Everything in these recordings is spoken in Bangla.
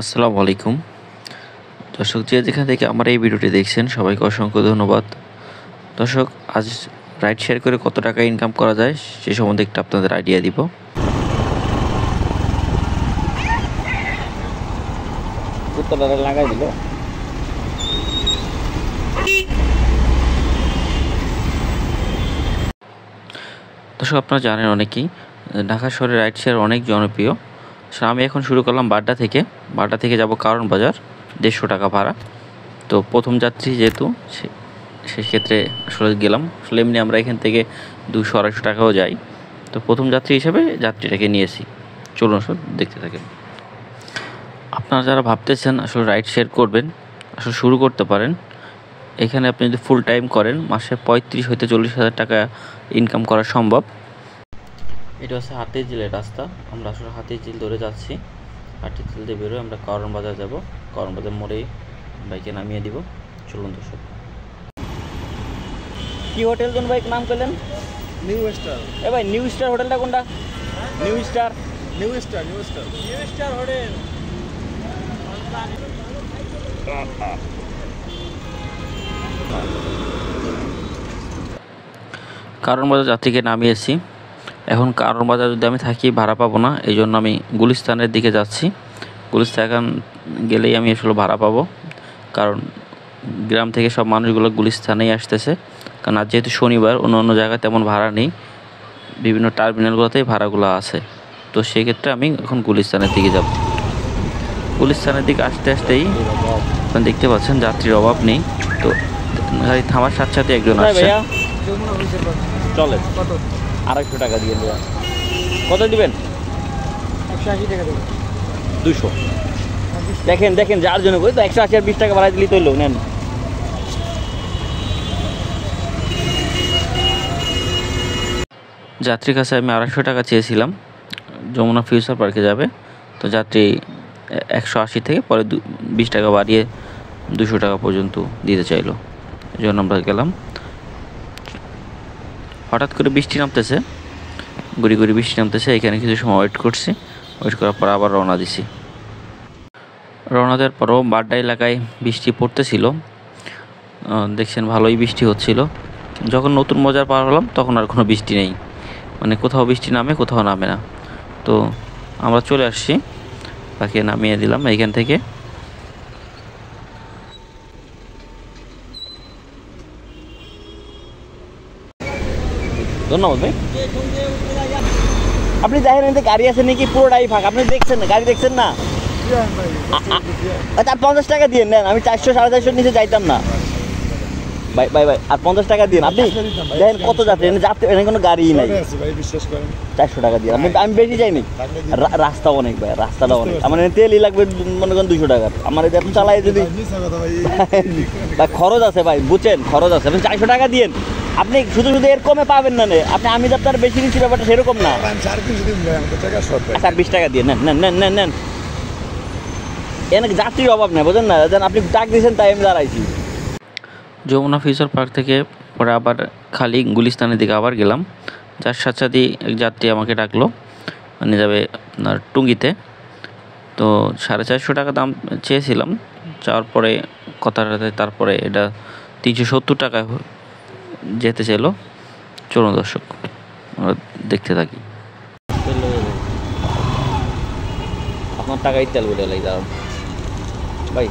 আসসালামু আলাইকুম দর্শক, যে যেখান থেকে আমার এই ভিডিওটি দেখছেন সবাইকে অসংখ্য ধন্যবাদ। দর্শক, আজ রাইড শেয়ার করে কত টাকা ইনকাম করা যায় সে সম্বন্ধে একটু আপনাদের আইডিয়া দিব। লাগাই দিল। দর্শক, আপনারা জানেন অনেকেই ঢাকা শহরে রাইড শেয়ার অনেক জনপ্রিয়। আমি এখন শুরু করলাম বাড্ডা থেকে যাব কারণ বাজার, 150 টাকা ভাড়া। তো প্রথম যাত্রী যেহেতু সেক্ষেত্রে আসলে গেলাম। আসলে এমনি আমরা এখান থেকে 200-250 টাকাও যাই। তো প্রথম যাত্রী হিসেবে যাত্রীটাকে নিয়েছি। চলুন আসলে দেখতে থাকেন। আপনারা যারা ভাবতেছেন আসলে রাইড শেয়ার করবেন, আসলে শুরু করতে পারেন। এখানে আপনি যদি ফুল টাইম করেন মাসে 35 হইতে 40,000 টাকা ইনকাম করা সম্ভব। এটা হচ্ছে হাতিঝিলের রাস্তা। আমরা আসলে হাতিঝিল ধরে যাচ্ছি। হাতিঝিল দিয়ে বেরোয় আমরা কারণ বাজার যাব। কারণ বাজার মোড়ে বাইকে নামিয়ে দিব। চলুন দর্শক। কি হোটেল কোন বাইক নাম করলেন? New star. এ ভাই, নিউ স্টার হোটেলটা কোনটা? New star hotel. কারণ বাজার যাত্রীকে নামিয়েছি। এখন কারণ বাজার যদি আমি থাকি ভাড়া পাবো না, এই জন্য আমি গুলিস্তানের দিকে যাচ্ছি। গুলিস্তান গেলেই আমি আসলে ভাড়া পাবো, কারণ গ্রাম থেকে সব মানুষগুলো গুলিস্তানেই আসতেছে। কারণ আজ যেহেতু শনিবার, অন্য জায়গায় তেমন ভাড়া নেই, বিভিন্ন টার্মিনালগুলোতেই ভাড়াগুলো আছে। তো সেক্ষেত্রে আমি এখন গুলিস্তানের দিকে যাব। গুলিস্তানের দিকে আসতে আসতেই আপনারা দেখতে পাচ্ছেন যাত্রীর অভাব নেই। তো গাড়ি থামার সাথে সাথে একজন আসছে। চলে 250 টাকা দিয়ে দেওয়া। কত দিবেন? 180 টাকা দেবো। 200। দেখেন যার জন্য বলি তো 180 আর 20 টাকা বাড়াই দিলেই তো হইলো। নেন। যাত্রীর কাছে আমি 250 টাকা চেয়েছিলাম। যমুনা ফিউচার পার্কে যাবে। তো যাত্রী 180 থেকে পরে 20 টাকা বাড়িয়ে 200 টাকা পর্যন্ত দিতে চাইলো। এই জন্য আমরা গেলাম। হঠাৎ করে বৃষ্টি নামতেছে, গুড়ি বৃষ্টি নামতেছে। এখানে কিছু সময় ওয়েট করছি। ওয়েট করার পর আবার রওনা দিছি। রওনা দেওয়ার পরও বাড্ডা এলাকায় বৃষ্টি পড়তেছিল। দেখছেন ভালোই বৃষ্টি হচ্ছিল। যখন নতুন মজার পার হলাম তখন আর কোনো বৃষ্টি নেই, মানে কোথাও বৃষ্টি নামে কোথাও নামে না। তো আমরা চলে আসছি, তাকে নামিয়ে দিলাম এইখান থেকে। ধন্যবাদ ভাই। আপনি দেখেন গাড়ি আছে নাকি, পুরোটাই ফাঁকা। আপনি দেখছেন না, গাড়ি দেখছেন না? আচ্ছা, 50 টাকা দিয়ে নেন। আমি 400-450 নিচে যাইতাম না ভাই। আর 50 টাকা দিন। আপনি দেখেন কত যাত্রী, এখানে কোনো গাড়িই নাই। 400 টাকা দিয়ে আমি বেশি যাইনি। রাস্তা অনেক ভাই, রাস্তাটা অনেক। আমার তেলই লাগবে মনে করেন 200 টাকার। আমার এটা চালাই যদি ভাই খরচ আছে ভাই, বুঝছেন, খরচ আছে। আপনি 400 টাকা দিন। আপনি শুধু এর কমে পাবেন না। আপনি আমি আপনার বেশি নিচ্ছি, ব্যাপারটা সেরকম না। আচ্ছা, 20 টাকা দিয়ে নেন। এখানে যাত্রীর অভাব নেই, বুঝেন না? আপনি ডাক দিয়েছেন তাই আমি দাঁড়াইছি। যমুনা ফিউচার পার্ক থেকে পরে আবার খালি গুলিস্তানের দিকে আবার গেলাম। যার সাথে এক যাত্রী আমাকে ডাকলো, মানে যাবে আপনার টুঙ্গিতে। তো 450 টাকা দাম চেয়েছিলাম। যাওয়ার পরে কথাটাতে তারপরে এটা 370 টাকায় যেতে চাইলো। চলুন দর্শক, আমরা দেখতে থাকি। আপনার টাকাই তেল বলে লাগে দাঁড়ান ভাই।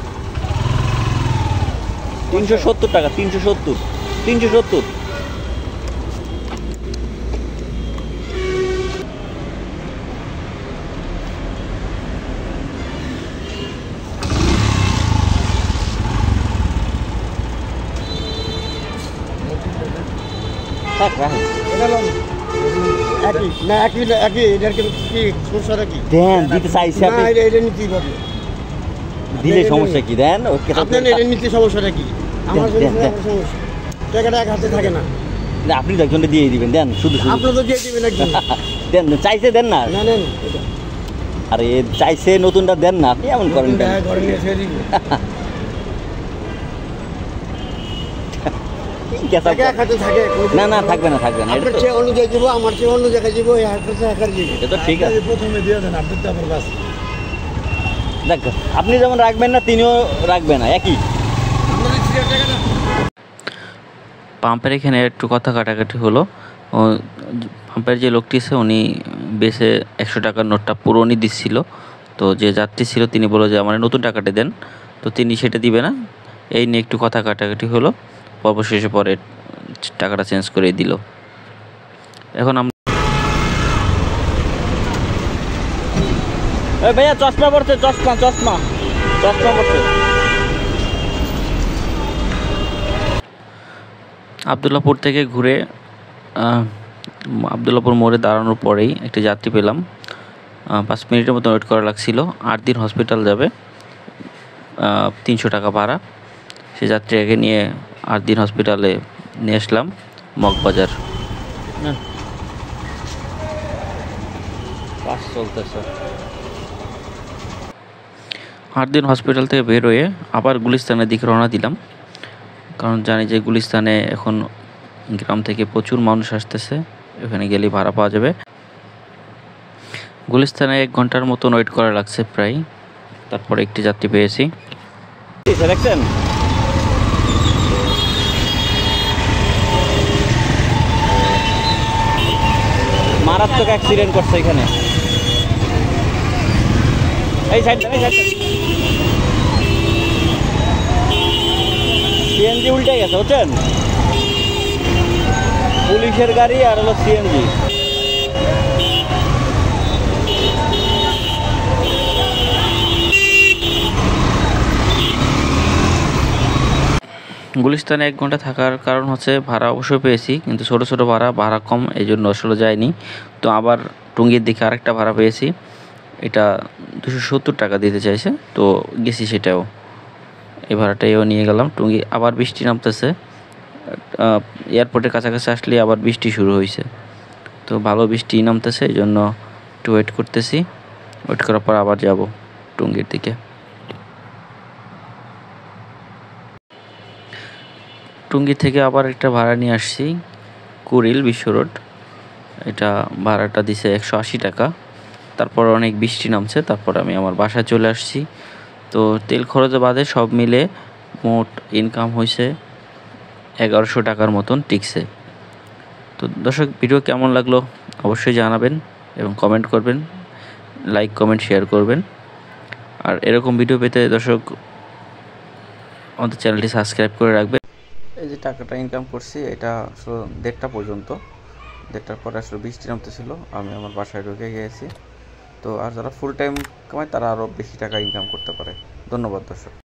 370 টাকা। 370। দিতে চাইছে দিলে সমস্যা কি? দেন সমস্যাটা কি? আমার টাকাটা এক হাতে থাকে না। আপনি তো একজনকে দিয়ে দিবেন। দেন, শুধু আপনার তো দিয়ে দিবেন একজন। দেন, চাইছে দেন না। আরে চাইছে নতুনটা দেন না। আপনি এমন করেন না, থাকবে না। অন্য জায়গায় যাবো, আমার চেয়ে অন্য জায়গায় যাবো। তো ঠিক আছে, প্রথমে দিয়ে দেন। আপনি তো আমার কাছে দেখ, আপনি যেমন রাখবেন না তিনিও রাখবে না, একই। পাম্পের এখানে একটু কথা কাটাকাটি হলো। ও পাম্পের যে লোকটি আছে উনি বেসে 100 টাকার নোটটা পুরোনি দিচ্ছিল। তো যে যাত্রী ছিল তিনি বলল যে আমার নতুন টাকাটা দেন, তো তিনি সেটা দিবে না। এই নিয়ে একটু কথা কাটাকাটি হলো, অবশেষে পরে টাকাটা চেঞ্জ করে দিল। এখন আমরা ভাইয়া চশমা পড়ছে, চশমা চশমা চশমা পড়ছে। আবদুল্লাপুর থেকে ঘুরে আবদুল্লাপুর মোড়ে দাঁড়ানোর পরেই একটি যাত্রী পেলাম। 5 মিনিটের মতো ওয়েট করা লাগছিল। 8 দিন হসপিটাল যাবে, 300 টাকা ভাড়া। সে যাত্রীকে নিয়ে 8 দিন হসপিটালে নিয়ে আসলাম মগবাজার। কাজ চলতেছে। 8 দিন হসপিটাল থেকে বের হয়ে আবার গুলিস্তানের দিকে রওনা দিলাম, কারণ জানি যে গুলিস্তানে এখন গ্রাম থেকে প্রচুর মানুষ আসতেছে, ওখানে গেলেই ভাড়া পাওয়া যাবে। গুলিস্তানে 1 ঘন্টার মতন ওয়েট করা লাগছে প্রায়, তারপরে একটি যাত্রী পেয়েছি। দেখছেন মারাত্মক অ্যাক্সিডেন্ট করছে এখানে। এই সাইড সিএনজি উল্টে গেছে, বুঝছেন? পুলিশের গাড়ি আর হলো সিএনজি। গুলিস্তানে 1 ঘন্টা থাকার কারণ হচ্ছে ভাড়া অবশ্যই পেয়েছি, কিন্তু ছোটো ছোটো ভাড়া কম, এই জন্য আসলে যায়নি। তো আবার টুঙ্গির দিকে আরেকটা ভাড়া পেয়েছি, এটা 270 টাকা দিতে চাইছে, তো গেছি সেটাও, এই ভাড়াটাও নিয়ে গেলাম। টুঙ্গি আবার বৃষ্টি নামতেছে, এয়ারপোর্টের কাছাকাছি আসলে আবার বৃষ্টি শুরু হয়েছে, তো ভালো বৃষ্টি নামতেছে, এই জন্য একটু ওয়েট করতেছি। ওয়েট করার পর আবার যাব টুঙ্গির দিকে। টুঙ্গি থেকে আবার একটা ভাড়া নিয়ে আসছি, কুড়িল বিশ্ব রোড। এটা ভাড়াটা দিছে 180 টাকা। তারপর অনেক বৃষ্টি নামছে, তারপর আমি আমার বাসায় চলে আসছি। তো তেল খরচ বাদে সব মিলে মোট ইনকাম হয়েছে 1100 টাকার মতন টিকছে। তো দর্শক, ভিডিও কেমন লাগলো অবশ্যই জানাবেন এবং কমেন্ট করবেন, লাইক কমেন্ট শেয়ার করবেন। আর এরকম ভিডিও পেতে দর্শক আমাদের চ্যানেলটি সাবস্ক্রাইব করে রাখবেন। এই যে টাকাটা ইনকাম করছি, এটা আসলে 1:30 পর্যন্ত। 1:30টার পরে আসলে বৃষ্টি নামতেছিল, আমি আমার বাসায় ঢুকে গিয়েছি। তো আর যারা ফুল টাইম কামায় তারা আরও বেশি টাকা ইনকাম করতে পারে। ধন্যবাদ দর্শক।